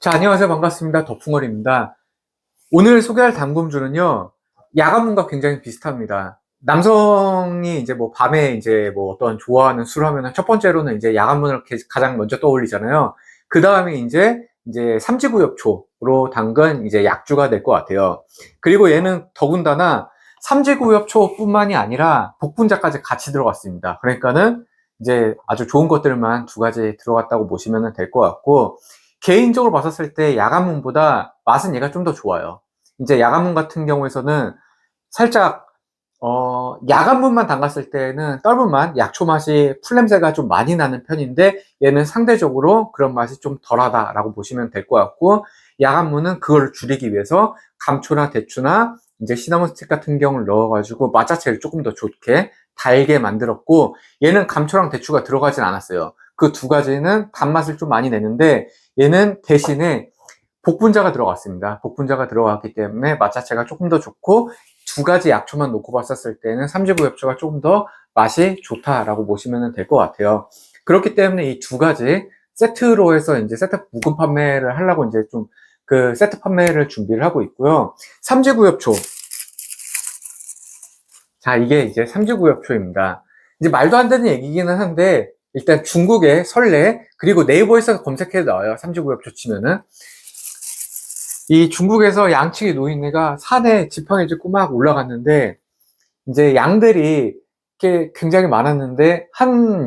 자, 안녕하세요. 반갑습니다. 덕풍얼입니다. 오늘 소개할 담금주는요, 야간문과 굉장히 비슷합니다. 남성이 이제 뭐 밤에 이제 뭐 어떤 좋아하는 술 하면은 첫 번째로는 이제 야간문을 가장 먼저 떠올리잖아요. 그 다음에 이제 삼지구엽초로 담근 이제 약주가 될 것 같아요. 그리고 얘는 더군다나 삼지구엽초뿐만이 아니라 복분자까지 같이 들어갔습니다. 그러니까는 이제 아주 좋은 것들만 두 가지 들어갔다고 보시면 될 것 같고, 개인적으로 봤었을 때 야간문보다 맛은 얘가 좀 더 좋아요. 이제 야간문 같은 경우에서는 살짝 야간문만 담갔을 때는 떫은 맛, 약초 맛이 풀냄새가 좀 많이 나는 편인데 얘는 상대적으로 그런 맛이 좀 덜하다라고 보시면 될 것 같고, 야간문은 그걸 줄이기 위해서 감초나 대추나 이제 시나몬 스틱 같은 경우를 넣어가지고 맛 자체를 조금 더 좋게 달게 만들었고, 얘는 감초랑 대추가 들어가진 않았어요. 그 두 가지는 단맛을 좀 많이 내는데 얘는 대신에 복분자가 들어갔습니다. 복분자가 들어갔기 때문에 맛 자체가 조금 더 좋고, 두 가지 약초만 놓고 봤었을 때는 삼지구엽초가 조금 더 맛이 좋다라고 보시면 될 것 같아요. 그렇기 때문에 이 두 가지 세트로 해서 이제 세트 묶음 판매를 하려고 이제 좀 그 세트 판매를 준비를 하고 있고요. 삼지구엽초. 자, 이게 이제 삼지구엽초입니다. 이제 말도 안 되는 얘기기는 한데, 일단 중국의 설레, 그리고 네이버에서 검색해도 나와요. 삼지구엽초 치면은. 이 중국에서 양치기 노인네가 산에 지팡이 짚고 막 올라갔는데, 이제 양들이 이렇게 굉장히 많았는데,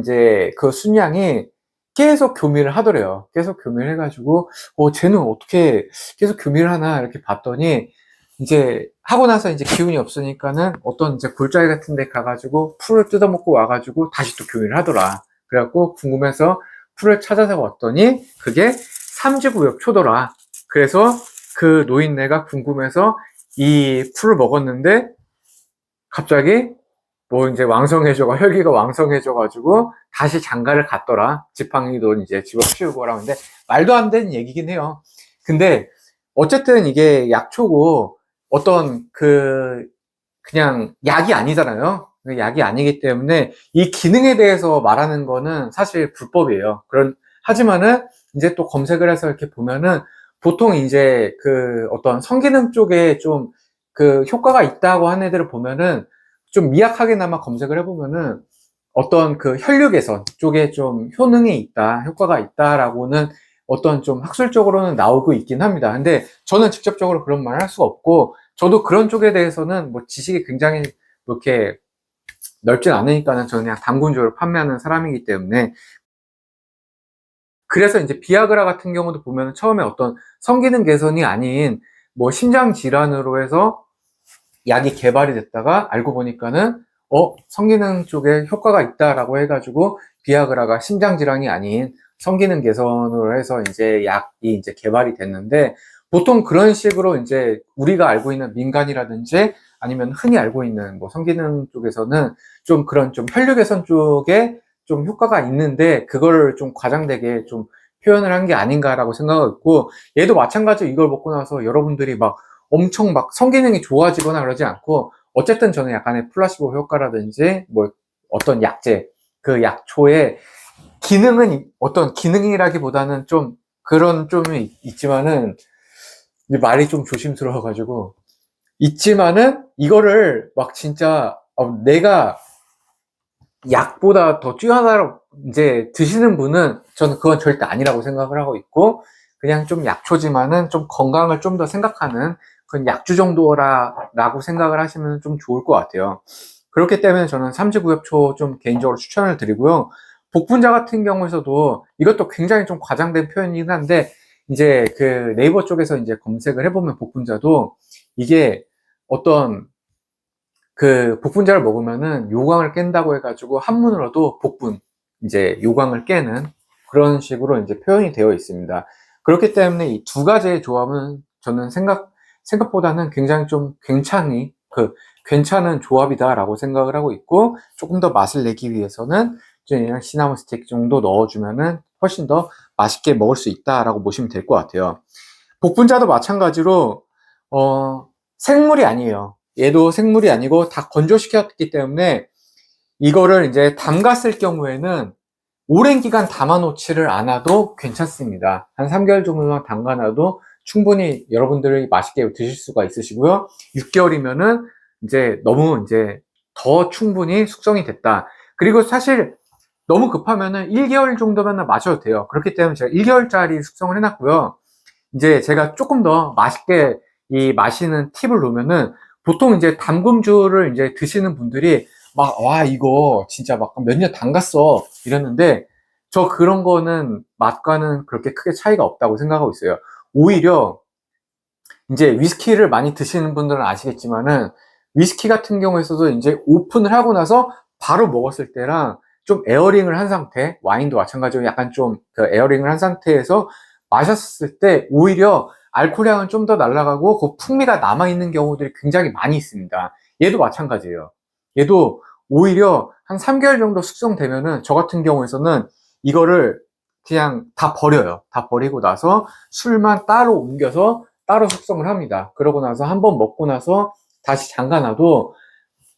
이제 그 순양이 계속 교미를 하더래요. 계속 교미를 해가지고, 쟤는 어떻게 계속 교미를 하나, 이렇게 봤더니, 이제 하고 나서 이제 기운이 없으니까는 어떤 이제 골짜기 같은 데 가가지고 풀을 뜯어먹고 와가지고 다시 또 교미를 하더라. 그래갖고 궁금해서 풀을 찾아서 왔더니 그게 삼지구엽초더라. 그래서 그 노인네가 궁금해서 이 풀을 먹었는데 갑자기 뭐 이제 왕성해져가 혈기가 왕성해져가지고 다시 장가를 갔더라. 지팡이도 이제 집어치우고 라는데 말도 안 되는 얘기긴 해요. 근데 어쨌든 이게 약초고 어떤 그냥 약이 아니잖아요. 약이 아니기 때문에 이 기능에 대해서 말하는 거는 사실 불법이에요. 하지만은 이제 또 검색을 해서 이렇게 보면은 보통 이제 그 어떤 성기능 쪽에 좀 그 효과가 있다고 하는 애들을 보면은 좀 미약하게나마 검색을 해보면은 어떤 그 혈류 개선 쪽에 좀 효능이 있다, 효과가 있다라고는 어떤 좀 학술적으로는 나오고 있긴 합니다. 근데 저는 직접적으로 그런 말을 할 수가 없고, 저도 그런 쪽에 대해서는 뭐 지식이 굉장히 이렇게 넓진 않으니까는 저는 그냥 담금주를 판매하는 사람이기 때문에. 그래서 이제 비아그라 같은 경우도 보면 처음에 어떤 성기능 개선이 아닌 뭐 심장 질환으로 해서 약이 개발이 됐다가 알고 보니까는 성기능 쪽에 효과가 있다라고 해가지고 비아그라가 심장 질환이 아닌 성기능 개선으로 해서 이제 약이 이제 개발이 됐는데, 보통 그런 식으로 이제 우리가 알고 있는 민간이라든지 아니면 흔히 알고 있는 뭐 성기능 쪽에서는 좀 그런 좀 혈류 개선 쪽에 좀 효과가 있는데 그걸 좀 과장되게 좀 표현을 한 게 아닌가라고 생각하고 있고, 얘도 마찬가지로 이걸 먹고 나서 여러분들이 막 엄청 막 성기능이 좋아지거나 그러지 않고, 어쨌든 저는 약간의 플라시보 효과라든지 뭐 어떤 약재, 그 약초의 기능은 어떤 기능이라기보다는 좀 그런 좀이 있지만은, 말이 좀 조심스러워가지고 있지만은 이거를 막 진짜 내가 약보다 더 뛰어나다고 이제 드시는 분은 저는 그건 절대 아니라고 생각을 하고 있고, 그냥 좀 약초지만은 좀 건강을 좀 더 생각하는 그런 약주 정도라고 생각을 하시면 좀 좋을 것 같아요. 그렇기 때문에 저는 삼지구엽초 좀 개인적으로 추천을 드리고요. 복분자 같은 경우에서도 이것도 굉장히 좀 과장된 표현이긴 한데, 이제 그 네이버 쪽에서 이제 검색을 해보면 복분자도 이게 어떤 그 복분자를 먹으면은 요강을 깬다고 해가지고 한문으로도 복분, 이제 요강을 깨는 그런 식으로 이제 표현이 되어 있습니다. 그렇기 때문에 이 두 가지의 조합은 저는 생각보다는 굉장히 좀 괜찮은 조합이다라고 생각을 하고 있고, 조금 더 맛을 내기 위해서는 그냥 시나몬 스틱 정도 넣어주면은 훨씬 더 맛있게 먹을 수 있다라고 보시면 될 것 같아요. 복분자도 마찬가지로 생물이 아니에요. 얘도 생물이 아니고 다 건조시켰기 때문에 이거를 이제 담갔을 경우에는 오랜 기간 담아놓지를 않아도 괜찮습니다. 한 3개월 정도만 담가놔도 충분히 여러분들이 맛있게 드실 수가 있으시고요. 6개월이면은 이제 너무 이제 더 충분히 숙성이 됐다. 그리고 사실 너무 급하면은 1개월 정도면 마셔도 돼요. 그렇기 때문에 제가 1개월짜리 숙성을 해놨고요. 이제 제가 조금 더 맛있게 이 마시는 팁을 놓으면은 보통 이제 담금주를 이제 드시는 분들이 막, 와, 이거 진짜 막 몇 년 담갔어. 이랬는데 저 그런 거는 맛과는 그렇게 크게 차이가 없다고 생각하고 있어요. 오히려 이제 위스키를 많이 드시는 분들은 아시겠지만은 위스키 같은 경우에서도 이제 오픈을 하고 나서 바로 먹었을 때랑 좀 에어링을 한 상태, 와인도 마찬가지로 약간 좀 그 에어링을 한 상태에서 마셨을 때 오히려 알코올향은 좀 더 날아가고 그 풍미가 남아있는 경우들이 굉장히 많이 있습니다. 얘도 마찬가지예요. 얘도 오히려 한 3개월 정도 숙성되면은 저 같은 경우에서는 이거를 그냥 다 버려요. 다 버리고 나서 술만 따로 옮겨서 따로 숙성을 합니다. 그러고 나서 한번 먹고 나서 다시 잠가놔도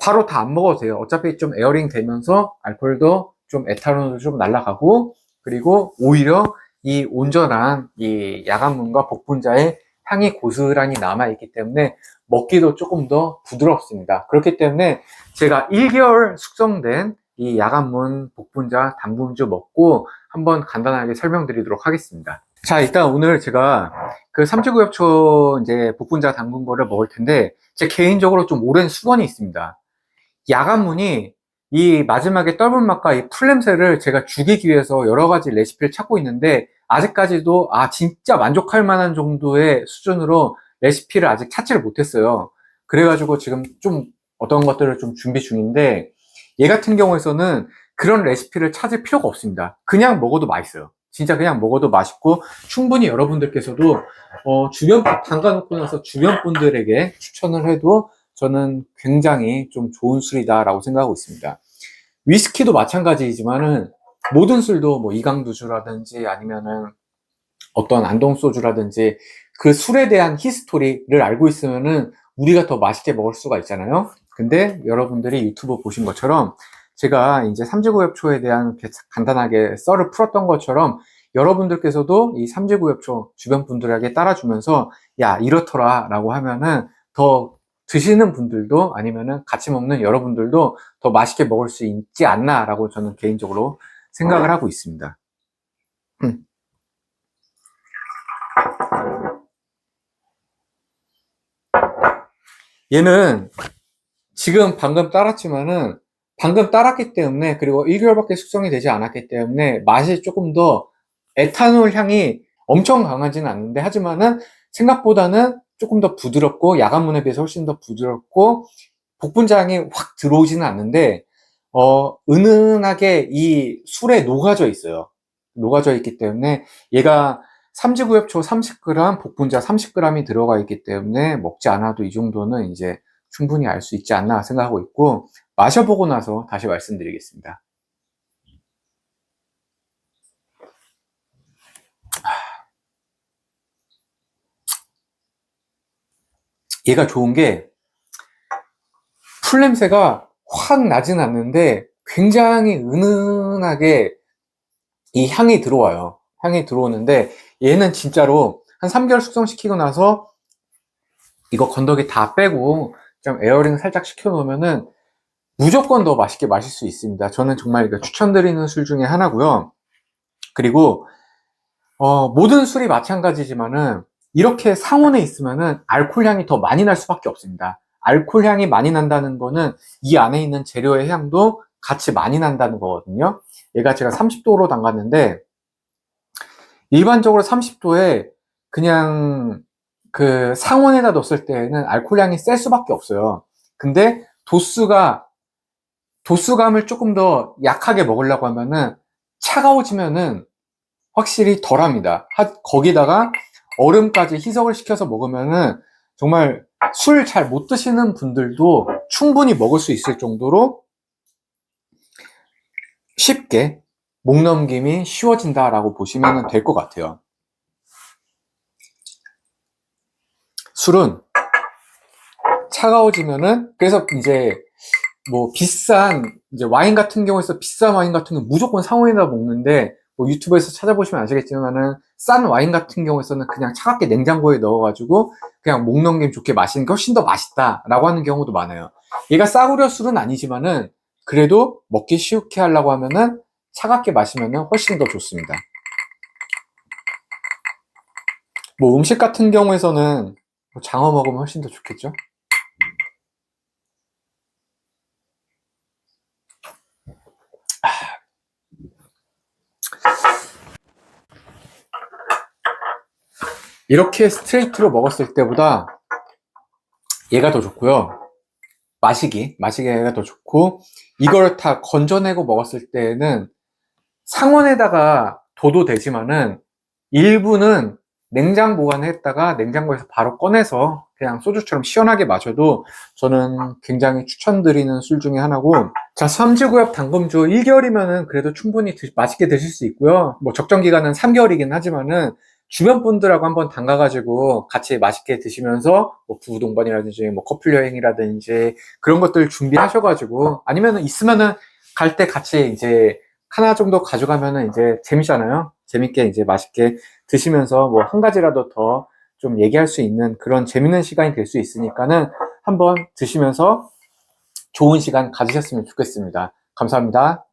바로 다 안 먹어도 돼요. 어차피 좀 에어링 되면서 알코올도 좀 에탄올도 좀 날아가고 그리고 오히려 이 온전한 이 야간문과 복분자의 향이 고스란히 남아있기 때문에 먹기도 조금 더 부드럽습니다. 그렇기 때문에 제가 1개월 숙성된 이 야간문 복분자 담금주 먹고 한번 간단하게 설명드리도록 하겠습니다. 자, 일단 오늘 제가 그 삼지구엽초 이제 복분자 담근 거를 먹을 텐데 제 개인적으로 좀 오랜 수건이 있습니다. 야간문이 이 마지막에 떫은 맛과 이 풀냄새를 제가 죽이기 위해서 여러 가지 레시피를 찾고 있는데 아직까지도 진짜 만족할 만한 정도의 수준으로 레시피를 아직 찾지를 못했어요. 그래가지고 지금 좀 어떤 것들을 좀 준비 중인데 얘 같은 경우에서는 그런 레시피를 찾을 필요가 없습니다. 그냥 먹어도 맛있어요. 진짜 그냥 먹어도 맛있고 충분히 여러분들께서도 주변 담가놓고 나서 주변 분들에게 추천을 해도 저는 굉장히 좀 좋은 술이다 라고 생각하고 있습니다. 위스키도 마찬가지지만은 모든 술도 뭐 이강두주라든지 아니면은 어떤 안동소주라든지 그 술에 대한 히스토리를 알고 있으면은 우리가 더 맛있게 먹을 수가 있잖아요. 근데 여러분들이 유튜브 보신 것처럼 제가 이제 삼지구엽초에 대한 간단하게 썰을 풀었던 것처럼 여러분들께서도 이 삼지구엽초 주변 분들에게 따라주면서 야 이렇더라 라고 하면은 더 드시는 분들도 아니면은 같이 먹는 여러분들도 더 맛있게 먹을 수 있지 않나 라고 저는 개인적으로 생각을 하고 있습니다. 얘는 지금 방금 따랐지만은 방금 따랐기 때문에 그리고 1개월밖에 숙성이 되지 않았기 때문에 맛이 조금 더 에탄올 향이 엄청 강하지는 않는데 하지만은 생각보다는 조금 더 부드럽고 야간문에 비해서 훨씬 더 부드럽고 복분자 향이 확 들어오지는 않는데 은은하게 이 술에 녹아져 있어요. 녹아져 있기 때문에 얘가 삼지구엽초 30g, 복분자 30g이 들어가 있기 때문에 먹지 않아도 이 정도는 이제 충분히 알 수 있지 않나 생각하고 있고 마셔보고 나서 다시 말씀드리겠습니다. 얘가 좋은 게 풀냄새가 확 나진 않는데 굉장히 은은하게 이 향이 들어와요. 향이 들어오는데 얘는 진짜로 한 3개월 숙성시키고 나서 이거 건더기 다 빼고 좀 에어링 살짝 시켜 놓으면은 무조건 더 맛있게 마실 수 있습니다. 저는 정말 이거 추천드리는 술 중에 하나고요. 그리고 모든 술이 마찬가지지만은 이렇게 상온에 있으면은 알코올 향이 더 많이 날 수밖에 없습니다. 알코올 향이 많이 난다는 거는 이 안에 있는 재료의 향도 같이 많이 난다는 거거든요. 얘가 제가 30도로 담갔는데 일반적으로 30도에 그냥 그 상온에다 넣었을 때는 알코올 향이 셀 수밖에 없어요. 근데 도수감을 조금 더 약하게 먹으려고 하면은 차가워지면은 확실히 덜합니다. 거기다가 얼음까지 희석을 시켜서 먹으면은 정말 술 잘 못 드시는 분들도 충분히 먹을 수 있을 정도로 쉽게 목 넘김이 쉬워진다라고 보시면 될 것 같아요. 술은 차가워지면은 그래서 이제 뭐 비싼 이제 와인 같은 경우에서 비싼 와인 같은 경우 무조건 상온에다 먹는데 뭐 유튜브에서 찾아보시면 아시겠지만은 싼 와인 같은 경우에서는 그냥 차갑게 냉장고에 넣어가지고 그냥 목 넘김 좋게 마시는 게 훨씬 더 맛있다라고 하는 경우도 많아요. 얘가 싸구려 술은 아니지만은 그래도 먹기 쉽게 하려고 하면은 차갑게 마시면은 훨씬 더 좋습니다. 뭐 음식 같은 경우에서는 뭐 장어 먹으면 훨씬 더 좋겠죠? 이렇게 스트레이트로 먹었을 때보다 얘가 더 좋고요. 마시기가 더 좋고, 이걸 다 건져내고 먹었을 때는 상온에다가 둬도 되지만은 일부는 냉장 보관했다가 냉장고에서 바로 꺼내서 그냥 소주처럼 시원하게 마셔도 저는 굉장히 추천드리는 술 중에 하나고, 자, 삼지구엽 담금주 1개월이면은 그래도 충분히 맛있게 드실 수 있고요. 뭐 적정 기간은 3개월이긴 하지만은 주변 분들하고 한번 담가가지고 같이 맛있게 드시면서 뭐 부부동반이라든지 뭐 커플 여행이라든지 그런 것들 준비하셔가지고, 아니면은 있으면은 갈 때 같이 이제 하나 정도 가져가면은 이제 재밌잖아요. 재밌게 이제 맛있게 드시면서 뭐 한 가지라도 더 좀 얘기할 수 있는 그런 재밌는 시간이 될 수 있으니까는 한번 드시면서 좋은 시간 가지셨으면 좋겠습니다. 감사합니다.